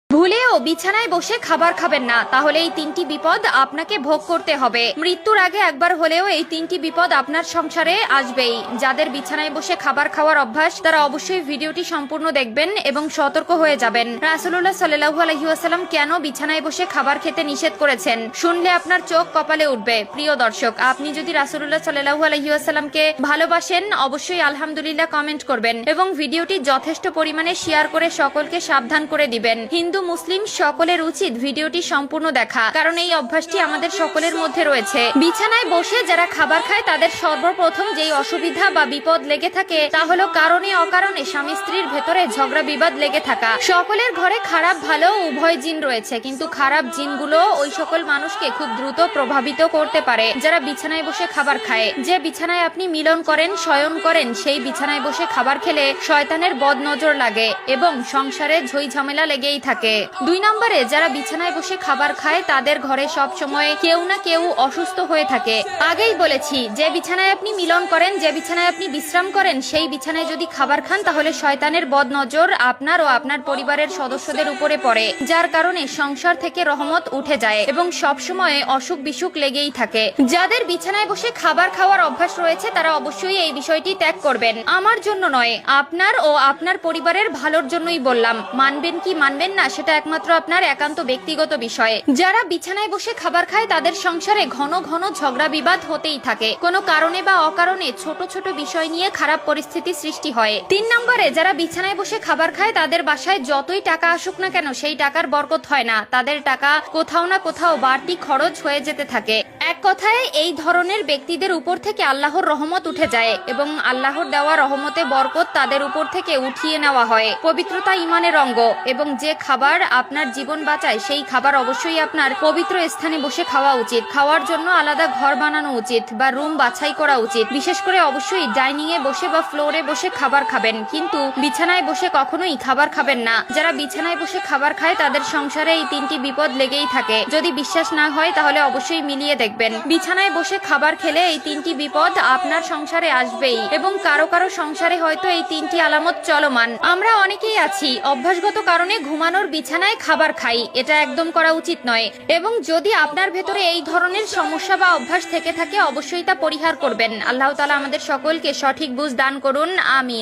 ভুলেও বিছানায় বসে খাবার খাবেন না, তাহলে এই তিনটি বিপদ আপনাকে ভোগ করতে হবে। মৃত্যুর আগে একবার হলেও এই তিনটি বিপদ আপনার সংসারে আসবেই। যাদের বিছানায় বসে খাবার খাওয়ার অভ্যাস তারা অবশ্যই ভিডিওটি সম্পূর্ণ দেখবেন এবং সতর্ক হয়ে যাবেন। রাসূলুল্লাহ সাল্লাল্লাহু আলাইহি ওয়াসাল্লাম কেন বিছানায় বসে খাবার খেতে নিষেধ করেছেন, শুনলে আপনার চোখ কপালে উঠবে। প্রিয় দর্শক, আপনি যদি রাসূলুল্লাহ সাল্লাল্লাহু আলাইহি ওয়াসাল্লামকে ভালোবাসেন অবশ্যই আলহামদুলিল্লাহ কমেন্ট করবেন এবং ভিডিওটি যথেষ্ট পরিমাণে শেয়ার করে সকলকে সাবধান করে দিবেন। হিন্দু মুসলিম সকলের উচিত ভিডিওটি সম্পূর্ণ দেখা, কারণ এই অভ্যাসটি আমাদের সকলের মধ্যে রয়েছে। বিছানায় বসে যারা খাবার খায় তাদের সর্বপ্রথম যেই অসুবিধা বা বিপদ লেগে থাকে তা হলো কারণে অকারণে স্বামী স্ত্রীর ভেতরে ঝগড়া বিবাদ লেগে থাকা। সকলের ঘরে খারাপ ভালো উভয় জিন রয়েছে, কিন্তু খারাপ জিনগুলো ওই সকল মানুষকে খুব দ্রুত প্রভাবিত করতে পারে যারা বিছানায় বসে খাবার খায়। যে বিছানায় আপনি মিলন করেন, শয়ন করেন, সেই বিছানায় বসে খাবার খেলে শয়তানের বদনজর লাগে এবং সংসারে ঝই ঝামেলা লেগেই থাকে। 2 নম্বরে, যারা বিছানায় বসে খাবার খায় তাদের ঘরে সব সময় কেউ না কেউ অসুস্থ হয়ে থাকে। আগেই বলেছি, যে বিছানায় আপনি মিলন করেন, যে বিছানায় আপনি বিশ্রাম করেন, সেই বিছানায় যদি খাবার খান তাহলে শয়তানের বদনজর আপনার ও আপনার পরিবারের সদস্যদের উপরে পড়ে, যার কারণে সংসার থেকে রহমত উঠে যায় এবং সব সময় অসুখ বিসুখ লেগেই থাকে। যাদের বিছানায় বসে খাবার খাওয়ার অভ্যাস রয়েছে তারা অবশ্যই এই বিষয়টি ত্যাগ করবেন। আমার জন্য নয়, আপনার ও আপনার পরিবারের ভালোর জন্যই বললাম। মানবেন কি মানবেন না সেটা একমাত্র আপনার একান্ত ব্যক্তিগত বিষয়। যারা বিছানায় বসে খাবার খায় তাদের সংসারে ঘন ঘন ঝগড়া বিবাদ হতেই থাকে। কোনো কারণে বা অকারণে ছোট ছোট বিষয় নিয়ে খারাপ পরিস্থিতি সৃষ্টি হয়। 3 নম্বরে, যারা বিছানায় বসে খাবার খায় তাদের বাসায় যতই টাকা আসুক না কেন সেই টাকার বরকত হয় না। তাদের টাকা কোথাও না কোথাও বাড়তি খরচ হয়ে যেতে থাকে। এক কথায় এই ধরনের ব্যক্তিদের উপর থেকে আল্লাহর রহমত উঠে যায় এবং আল্লাহর দেওয়া রহমতে বরকত তাদের উপর থেকে উঠিয়ে নেওয়া হয়। পবিত্রতা ইমানের অঙ্গ এবং যে খাবার আপনার জীবন বাঁচায় সেই খাবার অবশ্যই আপনার পবিত্র স্থানে বসে খাওয়া উচিত। খাওয়ার জন্য আলাদা ঘর বানানো উচিত বা রুম বাছাই করা উচিত। বিশেষ করে অবশ্যই ডাইনিং এ বসে বা ফ্লোরে বসে খাবার খাবেন, কিন্তু বিছানায় বসে কখনোই খাবার খাবেন না। যারা বিছানায় বসে খাবার খায় তাদের সংসারে এই তিনটি বিপদ লেগেই থাকে। যদি বিশ্বাস না হয় তাহলে অবশ্যই মিলিয়ে দেখবেন। বিছানায় বসে খাবার খেলে এই তিনটি বিপদ আপনার সংসারে আসবেই এবং কারো কারো সংসারে হয়তো এই তিনটি আলামত চলমান। আমরা অনেকেই আছি অভ্যাসগত কারণে ঘুমানোর বিছানায় খাবার খাই, এটা একদম করা উচিত নয়। এবং যদি আপনার ভেতরে এই ধরনের সমস্যা বা অভ্যাস থেকে থাকে অবশ্যই তা পরিহার করবেন। আল্লাহ তাআলা আমাদের সকলকে সঠিক বুঝ দান করুন, আমিন।